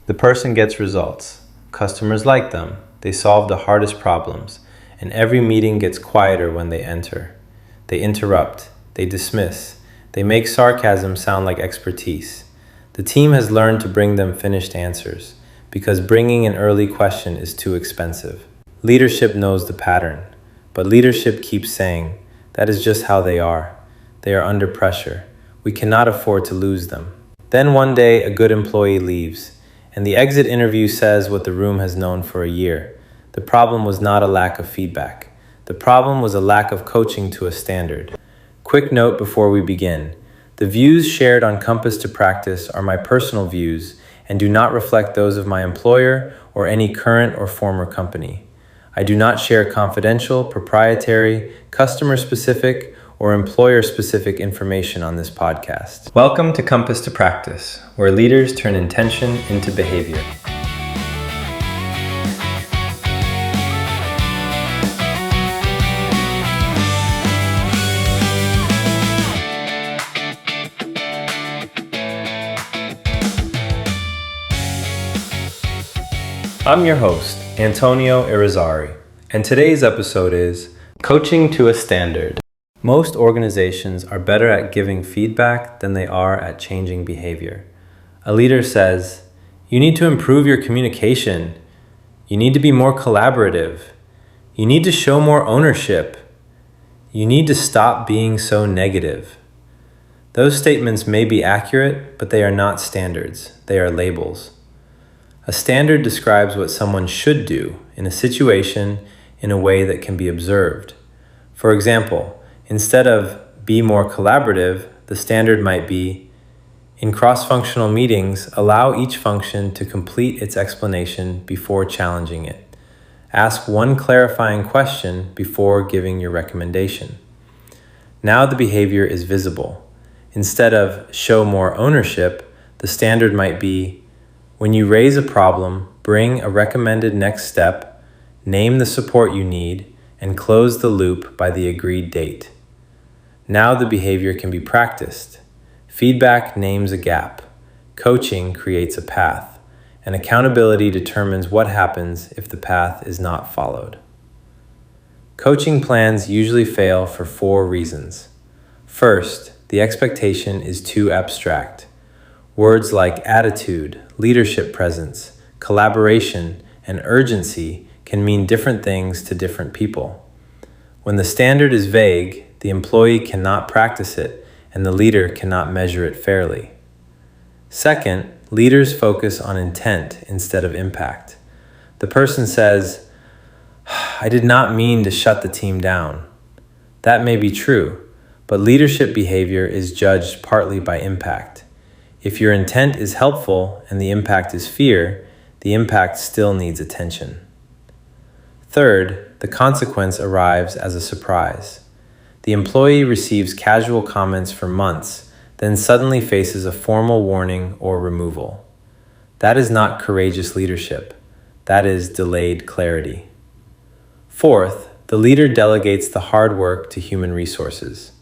The person gets results. Customers like them. They solve the hardest problems. And every meeting gets quieter when they enter. They interrupt. They dismiss. They make sarcasm sound like expertise. The team has learned to bring them finished answers because bringing an early question is too expensive. Leadership knows the pattern, but leadership keeps saying, that is just how they are. They are under pressure. We cannot afford to lose them. Then one day, a good employee leaves, and the exit interview says what the room has known for a year. The problem was not a lack of feedback. The problem was a lack of coaching to a standard. Quick note before we begin. The views shared on Compass to Practice are my personal views and do not reflect those of my employer or any current or former company. I do not share confidential, proprietary, customer-specific, or employer-specific information on this podcast. Welcome to Compass to Practice, where leaders turn intention into behavior. I'm your host, Antonio Irizarry, and today's episode is Coaching to a Standard. Most organizations are better at giving feedback than they are at changing behavior. A leader says, you need to improve your communication. You need to be more collaborative. You need to show more ownership. You need to stop being so negative. Those statements may be accurate, but they are not standards. They are labels. A standard describes what someone should do in a situation in a way that can be observed. For example, instead of be more collaborative, the standard might be, in cross-functional meetings, allow each function to complete its explanation before challenging it. Ask one clarifying question before giving your recommendation. Now the behavior is visible. Instead of show more ownership, the standard might be, when you raise a problem, bring a recommended next step, name the support you need, and close the loop by the agreed date. Now the behavior can be practiced. Feedback names a gap. Coaching creates a path. And accountability determines what happens if the path is not followed. Coaching plans usually fail for 4 reasons. First, the expectation is too abstract. Words like attitude, leadership presence, collaboration, and urgency can mean different things to different people. When the standard is vague, the employee cannot practice it, and the leader cannot measure it fairly. Second, leaders focus on intent instead of impact. The person says, I did not mean to shut the team down. That may be true, but leadership behavior is judged partly by impact. If your intent is helpful and the impact is fear, the impact still needs attention. Third, the consequence arrives as a surprise. The employee receives casual comments for months, then suddenly faces a formal warning or removal. That is not courageous leadership. That is delayed clarity. Fourth, the leader delegates the hard work to human resources.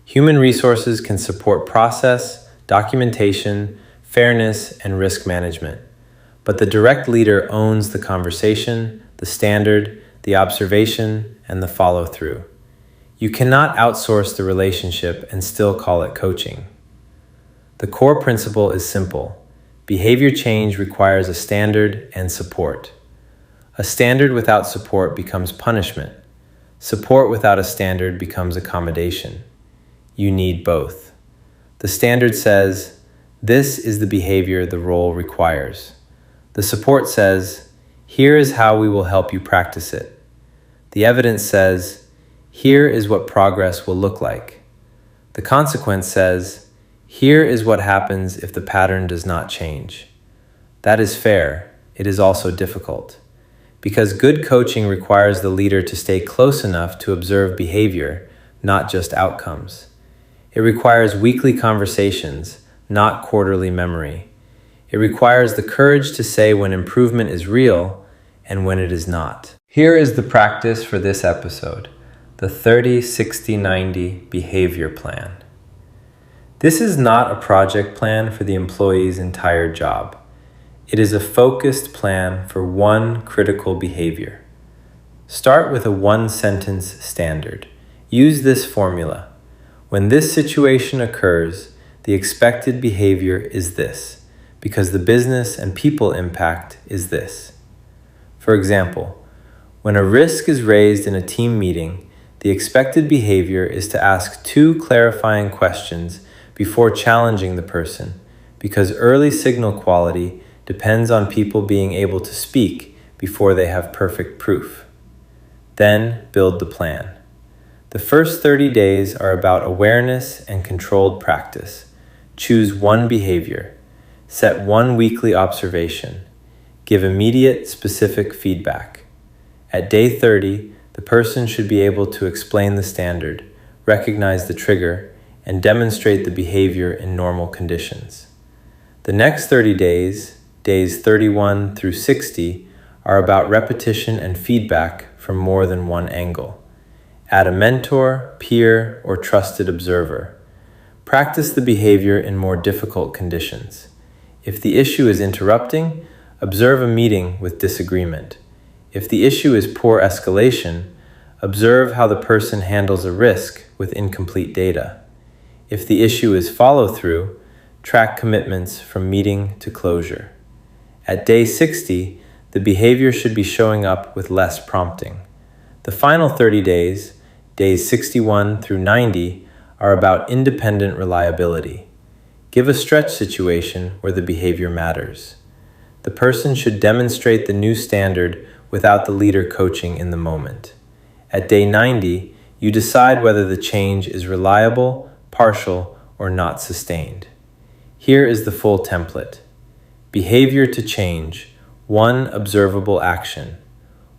Human resources can support process, documentation, fairness, and risk management. But the direct leader owns the conversation, the standard, the observation, and the follow-through. You cannot outsource the relationship and still call it coaching. The core principle is simple. Behavior change requires a standard and support. A standard without support becomes punishment. Support without a standard becomes accommodation. You need both. The standard says, this is the behavior the role requires. The support says, here is how we will help you practice it. The evidence says, here is what progress will look like. The consequence says, here is what happens if the pattern does not change. That is fair. It is also difficult. Because good coaching requires the leader to stay close enough to observe behavior, not just outcomes. It requires weekly conversations, not quarterly memory. It requires the courage to say when improvement is real and when it is not. Here is the practice for this episode, the 30-60-90 behavior plan. This is not a project plan for the employee's entire job. It is a focused plan for one critical behavior. Start with a one-sentence standard. Use this formula. When this situation occurs, the expected behavior is this, because the business and people impact is this. For example, when a risk is raised in a team meeting, the expected behavior is to ask 2 clarifying questions before challenging the person, because early signal quality depends on people being able to speak before they have perfect proof. Then build the plan. The first 30 days are about awareness and controlled practice. Choose one behavior. Set one weekly observation. Give immediate, specific feedback. At day 30, the person should be able to explain the standard, recognize the trigger, and demonstrate the behavior in normal conditions. The next 30 days, days 31 through 60, are about repetition and feedback from more than one angle. Add a mentor, peer, or trusted observer. Practice the behavior in more difficult conditions. If the issue is interrupting, observe a meeting with disagreement. If the issue is poor escalation, observe how the person handles a risk with incomplete data. If the issue is follow-through, track commitments from meeting to closure. At day 60, the behavior should be showing up with less prompting. The final 30 days, days 61 through 90, are about independent reliability. Give a stretch situation where the behavior matters. The person should demonstrate the new standard without the leader coaching in the moment. At day 90, you decide whether the change is reliable, partial, or not sustained. Here is the full template. Behavior to change. 1 observable action.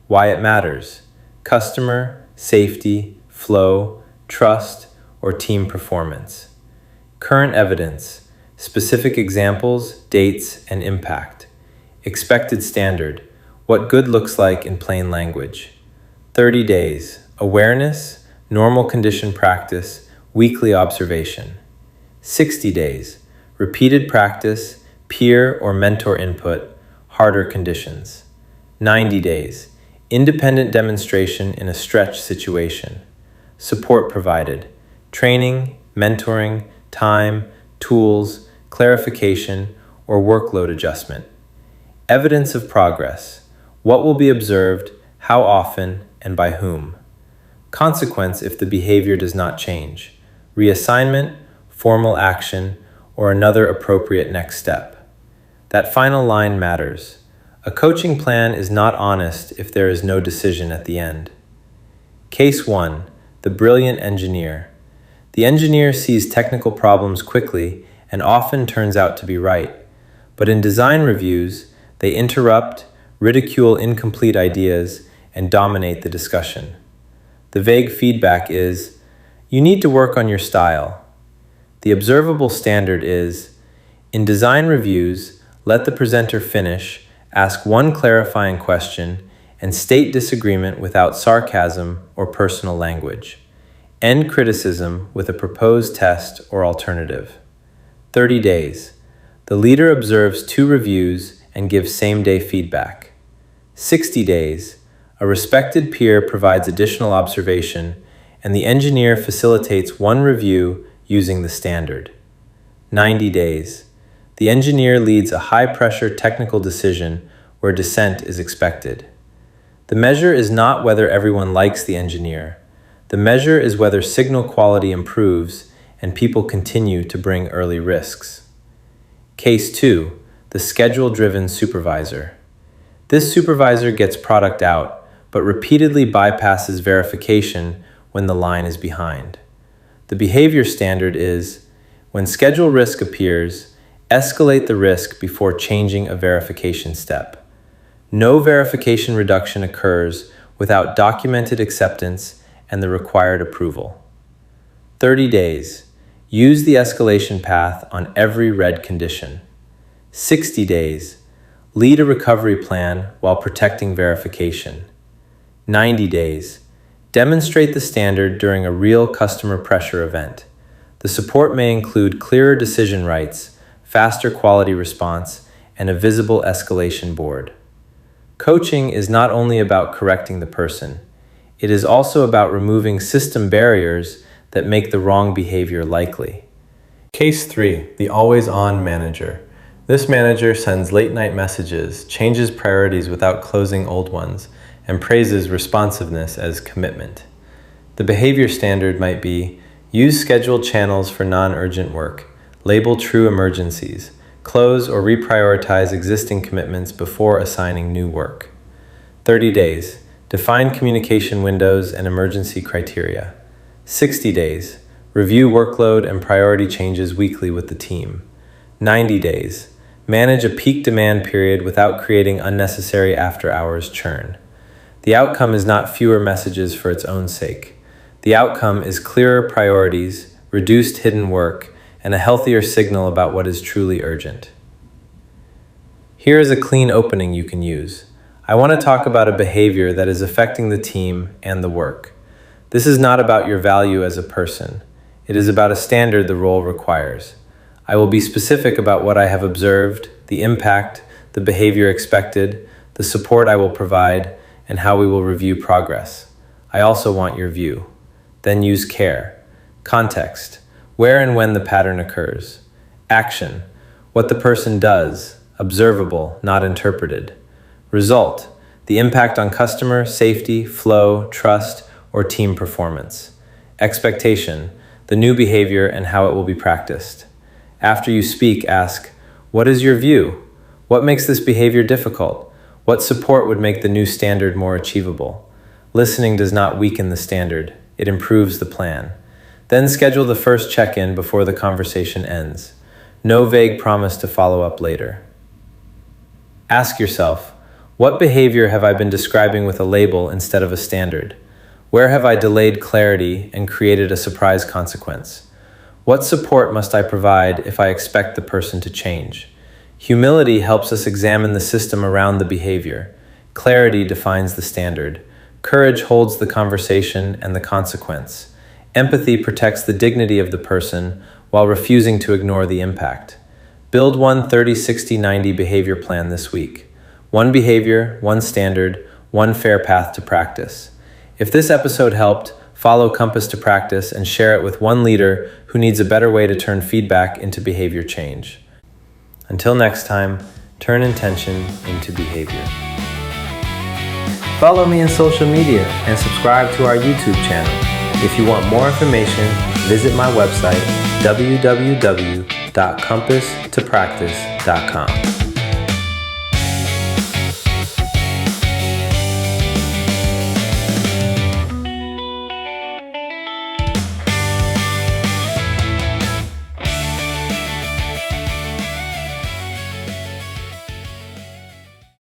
Why it matters. Customer, safety, flow, trust, or team performance. Current evidence. Specific examples, dates, and impact. Expected standard. What good looks like in plain language. 30 days. Awareness, normal condition practice, weekly observation. 60 days. Repeated practice, peer or mentor input, harder conditions. 90 days. Independent demonstration in a stretch situation. Support provided. Training, mentoring, time, tools, clarification, or workload adjustment. Evidence of progress. What will be observed, how often, and by whom. Consequence if the behavior does not change. Reassignment, formal action, or another appropriate next step. That final line matters. A coaching plan is not honest if there is no decision at the end. Case 1. The brilliant engineer. The engineer sees technical problems quickly and often turns out to be right. But in design reviews, they interrupt, ridicule incomplete ideas, and dominate the discussion. The vague feedback is, you need to work on your style. The observable standard is, in design reviews, let the presenter finish, ask one clarifying question, and state disagreement without sarcasm or personal language. End criticism with a proposed test or alternative. 30 days. The leader observes 2 reviews and gives same-day feedback. 60 days. A respected peer provides additional observation, and the engineer facilitates 1 review using the standard. 90 days. The engineer leads a high-pressure technical decision where dissent is expected. The measure is not whether everyone likes the engineer. The measure is whether signal quality improves and people continue to bring early risks. Case 2. The schedule-driven supervisor. This supervisor gets product out, but repeatedly bypasses verification when the line is behind. The behavior standard is, when schedule risk appears, escalate the risk before changing a verification step. No verification reduction occurs without documented acceptance and the required approval. 30 days. Use the escalation path on every red condition. 60 days. Lead a recovery plan while protecting verification. 90 days. Demonstrate the standard during a real customer pressure event. The support may include clearer decision rights, faster quality response, and a visible escalation board. Coaching is not only about correcting the person, it is also about removing system barriers that make the wrong behavior likely. Case 3, the always-on manager. This manager sends late-night messages, changes priorities without closing old ones, and praises responsiveness as commitment. The behavior standard might be: use scheduled channels for non-urgent work, label true emergencies, close or reprioritize existing commitments before assigning new work. 30 days, define communication windows and emergency criteria. 60 days, review workload and priority changes weekly with the team. 90 days, manage a peak demand period without creating unnecessary after-hours churn. The outcome is not fewer messages for its own sake. The outcome is clearer priorities, reduced hidden work, and a healthier signal about what is truly urgent. Here is a clean opening you can use. I want to talk about a behavior that is affecting the team and the work. This is not about your value as a person. It is about a standard the role requires. I will be specific about what I have observed, the impact, the behavior expected, the support I will provide, and how we will review progress. I also want your view. Then use care. Context: where and when the pattern occurs. Action: what the person does, observable, not interpreted. Result: the impact on customer, safety, flow, trust, or team performance. Expectation: the new behavior and how it will be practiced. After you speak, ask, what is your view? What makes this behavior difficult? What support would make the new standard more achievable? Listening does not weaken the standard, it improves the plan. Then schedule the first check-in before the conversation ends. No vague promise to follow up later. Ask yourself, what behavior have I been describing with a label instead of a standard? Where have I delayed clarity and created a surprise consequence? What support must I provide if I expect the person to change? Humility helps us examine the system around the behavior. Clarity defines the standard. Courage holds the conversation and the consequence. Empathy protects the dignity of the person while refusing to ignore the impact. Build one 30-60-90 behavior plan this week. One behavior, one standard, one fair path to practice. If this episode helped, follow Compass to Practice and share it with one leader who needs a better way to turn feedback into behavior change. Until next time, turn intention into behavior. Follow me on social media and subscribe to our YouTube channel. If you want more information, visit my website, www.compasstopractice.com.